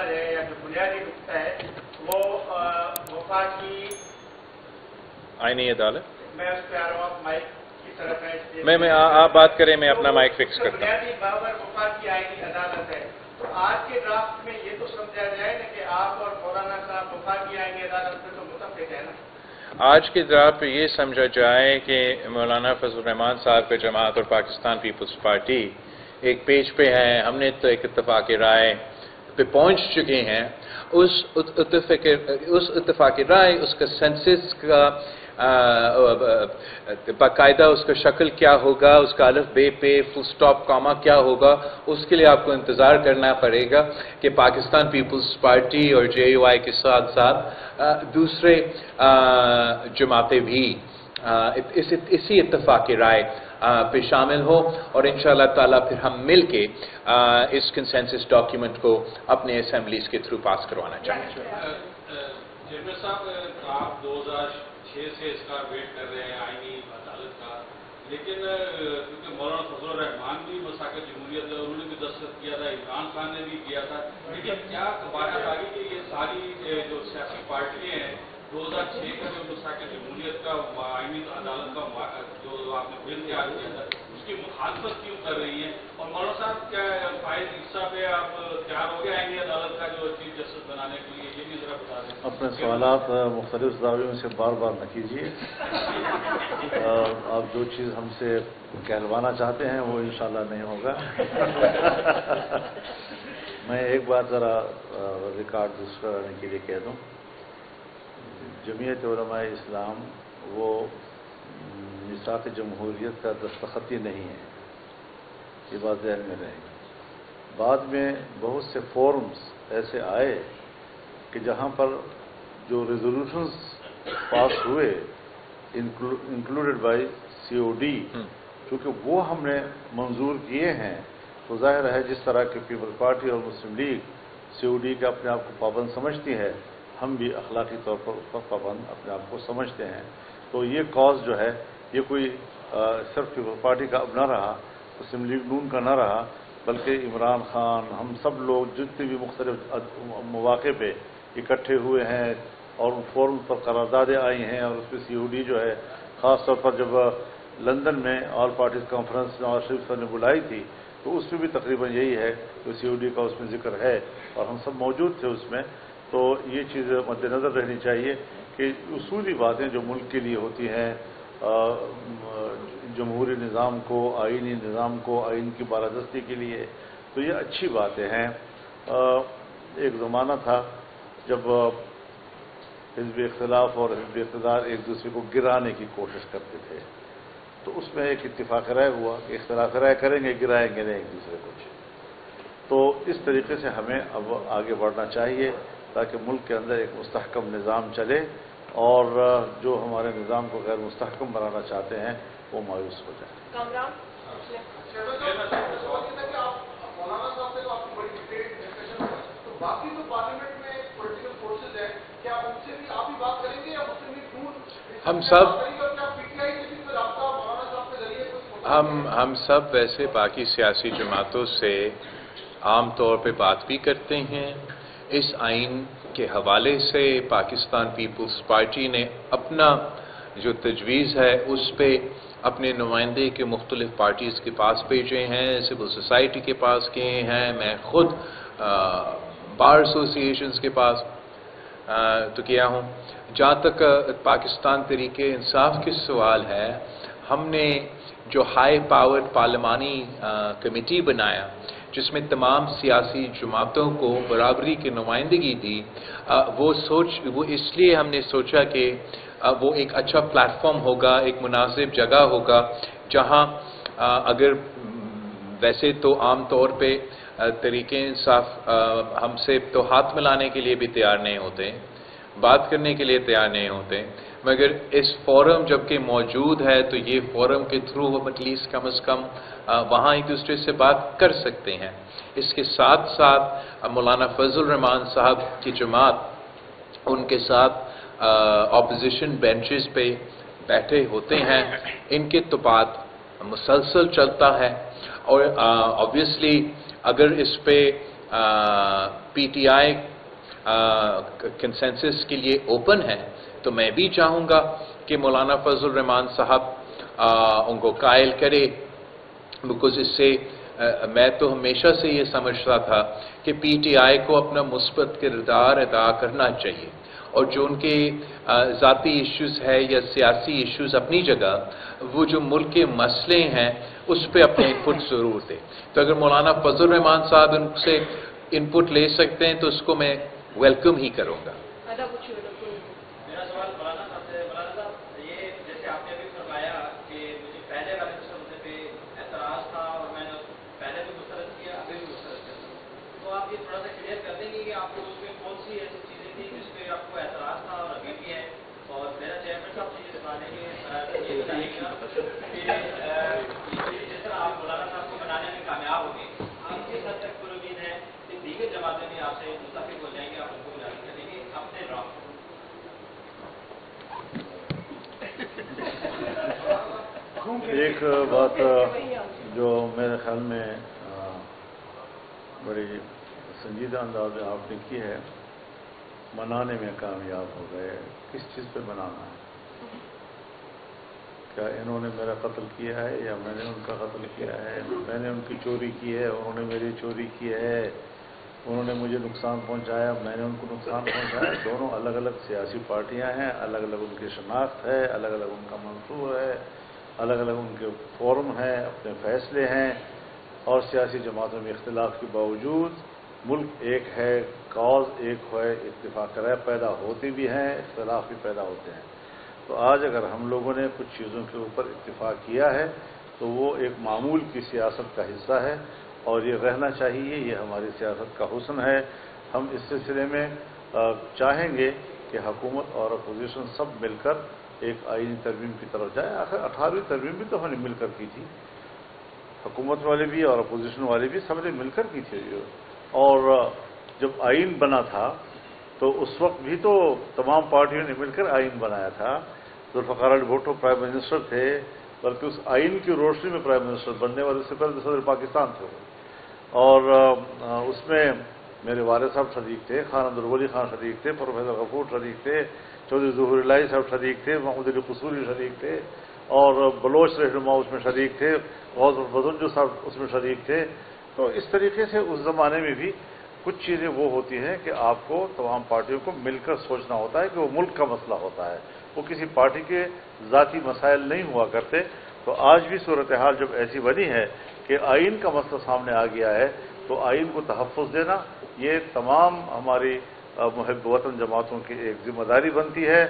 है या जो बुनियादी नुकता है वो वफाकी आईनी अदालत। मैं उस पर आ रहा हूँ, माइक की तरफ है इसलिए मैं आप बात करें, मैं अपना माइक फिक्स करता हूँ। बुनियादी बाबर वफाकी आईनी अदालत है, तो आज के ड्राफ्ट में ये तो समझा जाए ना कि आप और मौलाना साहब वफाकी आईनी अदालत में तो मुतफिक है ना। आज के ड्राफ्ट पे ये समझा जाए कि मौलाना फजल रहमान साहब का जमात और पाकिस्तान पीपल्स पार्टी एक पेज पे हैं, हमने तो एक इत्तफाक राय पे पहुंच चुके हैं। उस इत्तफाक राय, उसका सेंसस का बाकायदा उसका शक्ल क्या होगा, उसका अलिफ बे पे फुल स्टॉप कॉमा क्या होगा, उसके लिए आपको इंतज़ार करना पड़ेगा कि पाकिस्तान पीपल्स पार्टी और JUI के साथ साथ दूसरे जमातें भी इसी इत्तफाक राय पे शामिल हो और इंशाअल्लाह ताला फिर हम मिल के इस कंसेंसस डॉक्यूमेंट को अपने असेंबलीज के थ्रू पास करवाना चाहेंगे। चेयरमैन साहब, आप 2006 से इसका वेट कर रहे हैं आईनी अदालत का, लेकिन क्योंकि मौलाना फजल रहमान भी मसाक़ित जमहूरियत उन्होंने भी दस्तखत किया था, इमरान खान ने भी किया था, लेकिन क्या बात आ गई कि ये सारी जो सियासी पार्टियाँ हैं 2006 का जो मसाक़ित जमहूरियत का आईनी अदालत का जो आपने बिल तैयार किया था उसकी मुखालफत क्यों कर रही हैं? और मौलाना साहब, क्या फाइज हिस्सा पे आप तैयार हो गए आईनी अदालत का जो चीफ जस्टिस बनाने के लिए, ये भी जरा बता दें। अपने सवालात मुख्तलिफ ज़ावियों से बार बार न कीजिए। आप जो चीज़ हमसे कहलवाना चाहते हैं वो इंशाल्लाह नहीं होगा। मैं एक बार ज़रा रिकॉर्ड दूसरा करने के लिए कह दूँ, जमीयत उलमा इस्लाम वो मिसाक़ जमहूरियत का दस्तखती नहीं है, ये बात ज़हन में रहेगी। बाद में बहुत से फोरम्स ऐसे आए कि जहाँ पर जो रेजोल्यूशंस पास हुए इंक्लूडेड बाय COD, क्योंकि वो हमने मंजूर किए हैं, तो जाहिर है जिस तरह की पीपल्स पार्टी और मुस्लिम लीग COD के अपने आप को पाबंद समझती है, हम भी अखलाकी तौर पर उसका पाबंद अपने आप को समझते हैं। तो ये कॉज जो है ये कोई सिर्फ पीपल्स पार्टी का अब न रहा, मुस्लिम लीग नून का न रहा, बल्कि इमरान खान, हम सब लोग जितने भी मुख्तलिफ मौक़े पे इकट्ठे हुए हैं और उन फोरम पर करारदादें आई हैं और उस पर COD जो है, ख़ास तौर पर जब लंदन में all parties conference Nawaz Sharif साहब ने बुलाई थी तो उसमें भी तकरीबन यही है कि COD का उसमें जिक्र है और हम सब मौजूद थे उसमें। तो ये चीज़ मद्देनज़र रहनी चाहिए कि उसूली बातें जो मुल्क के लिए होती हैं, जमहूरी निज़ाम को, आइनी निज़ाम को, आइन की बालादस्ती के लिए, तो ये अच्छी बातें हैं। एक ज़माना था जब हिज़्ब इख्तिलाफ और हिज़्ब इक़्तिदार एक दूसरे को गिराने की कोशिश करते थे, तो उसमें एक इत्तिफ़ाक़ राय हुआ कि इख्तिलाफ़ राय करेंगे, गिराएंगे नहीं एक दूसरे को। तो इस तरीके से हमें अब आगे बढ़ना चाहिए ताकि मुल्क के अंदर एक मुस्तहकम निज़ाम चले और जो हमारे निज़ाम को गैर मुस्तहकम बनाना चाहते हैं वो मायूस हो जाए। बाकी जो पार्लियामेंट में पॉलिटिकल फोर्सेज हैं, क्या उनसे भी आप ही बात करेंगे या मुस्लिम लीग नून हम सब वैसे बाकी सियासी जमातों से आम तौर पे बात भी करते हैं। इस आइन के हवाले से पाकिस्तान पीपल्स पार्टी ने अपना जो तजवीज़ है उस पे अपने नुमाइंदे के मुख्तलिफ पार्टीज़ के पास भेजे हैं, सिविल सोसाइटी के पास किए हैं, मैं खुद बार एसोसिएशंस के पास तो किया हूँ। जहाँ तक पाकिस्तान तरीके इंसाफ के सवाल है, हमने जो हाई पावर्ड पार्लिमानी कमेटी बनाया जिसमें तमाम सियासी जमातों को बराबरी की नुमाइंदगी दी, वो इसलिए हमने सोचा कि वो एक अच्छा प्लेटफॉर्म होगा, एक मुनासिब जगह होगा जहाँ अगर वैसे तो आम तौर पे तरीके इंसाफ हमसे तो हाथ मिलाने के लिए भी तैयार नहीं होते, बात करने के लिए तैयार नहीं होते, मगर इस फोरम जबकि मौजूद है तो ये फोरम के थ्रू हम एटलीस्ट कम से कम वहाँ एक दूसरे से बात कर सकते हैं। इसके साथ साथ मौलाना फजल रहमान साहब की जमात उनके साथ ऑपोजिशन बेंचेस पे बैठे होते हैं, इनके तो बात मुसलसल चलता है और ऑब्वियसली अगर इस पे پی ٹی آئی کنسنسس کے لیے اوپن ہے، تو میں بھی چاہوں گا کہ مولانا فضل الرحمان صاحب ان کو قائل کرے، بیکاز اس سے میں تو ہمیشہ سے یہ سمجھتا تھا کہ پی ٹی آئی کو اپنا مثبت کردار ادا کرنا چاہیے، اور جو ان کے ذاتی ایشوز ہے یا سیاسی ایشوز اپنی جگہ، وہ جو ملک کے مسئلے ہیں اس پہ اپنے ان پٹ ضرور دے۔ تو اگر مولانا فضل الرحمان صاحب ان سے ان پٹ لے سکتے ہیں تو اس کو میں ویلکم ہی کروں گا۔ میرا سوال مولانا صاحب سے، مولانا صاحب یہ جیسے آپ نے ابھی فرمایا کہ مجھے پہلے والے مسئلے پہ اعتراض تھا اور میں نے پہلے بھی مسترد کیا، ابھی بھی مسترد کرتا ہوں، تو آپ یہ تھوڑا سا کلیئر کر دیں گے کہ آپ کو اس میں کون سی ایسی چیزیں تھیں جس پہ آپ کو اعتراض تھا اور ابھی بھی ہے؟ اور میرا چیئرمین صاحب سے یہ سوال ہے کہ یہ بتائیے گا کہ جس طرح آپ مولانا صاحب کو بنانے میں کامیاب ہوں گے، آپ کس حد تک پوری امید ہے کہ دیگر جماعتیں بھی آپ سے متفق ہو جائیں گے، آپ ان کو اجازت کریں گے اپنے راہ؟ ایک بات جو میرے خیال میں بڑی سنجیدہ انداز میں آپ نے کی ہے، منانے میں کامیاب ہو گئے۔ کس چیز پہ منانا ہے؟ کیا انہوں نے میرا قتل کیا ہے یا میں نے ان کا قتل کیا ہے؟ میں نے ان کی چوری کی ہے، انہوں نے میری چوری کی ہے؟ انہوں نے مجھے نقصان پہنچایا، میں نے ان کو نقصان پہنچایا؟ دونوں الگ الگ سیاسی پارٹیاں ہیں، الگ الگ ان کی شناخت ہے، الگ الگ ان کا منصور ہے، الگ الگ ان کے فورم ہیں، اپنے فیصلے ہیں، اور سیاسی جماعتوں میں اختلاف کے باوجود ملک ایک ہے، کاز ایک ہے، اتفاق رائے پیدا ہوتی بھی ہیں، اختلاف بھی پیدا ہوتے ہیں۔ تو آج اگر ہم لوگوں نے کچھ چیزوں کے اوپر اتفاق کیا ہے تو وہ ایک معمول کی سیاست کا حصہ ہے، اور یہ رہنا چاہیے، یہ ہماری سیاست کا حسن ہے۔ ہم اس سلسلے میں چاہیں گے کہ حکومت اور اپوزیشن سب مل کر ایک آئینی ترمیم کی طرف جائیں۔ آخر 18ویں ترمیم بھی تو ہم نے مل کر کی تھی، حکومت والے بھی اور اپوزیشن والے بھی سب نے مل کر کی تھی، اور جب آئین بنا تھا تو اس وقت بھی تو تمام پارٹیوں نے مل کر آئین بنایا تھا۔ ذوالفقار علی بھٹو پرائم منسٹر تھے، بلکہ اس آئین کی روشنی میں پرائم منسٹر بننے والے سے پہلے صدر پاکستان تھے، اور اس میں میرے والد صاحب شریک تھے، خان عبدالولی خان شریک تھے، پروفیسر غفور شریک تھے، چودھری ظہور الہی صاحب شریک تھے، محمود علی قصوری شریک تھے، اور بلوچ رہنما اس میں شریک تھے، غوث البدنجو صاحب اس میں شریک تھے۔ تو اس طریقے سے اس زمانے میں بھی کچھ چیزیں وہ ہوتی ہیں کہ آپ کو تمام پارٹیوں کو مل کر سوچنا ہوتا ہے کہ وہ ملک کا مسئلہ ہوتا ہے، وہ کسی پارٹی کے ذاتی مسائل نہیں ہوا کرتے۔ تو آج بھی صورتحال جب ایسی بنی ہے کہ آئین کا مسئلہ سامنے آ گیا ہے تو آئین کو تحفظ دینا یہ تمام ہماری محب وطن جماعتوں کی ایک ذمہ داری بنتی ہے۔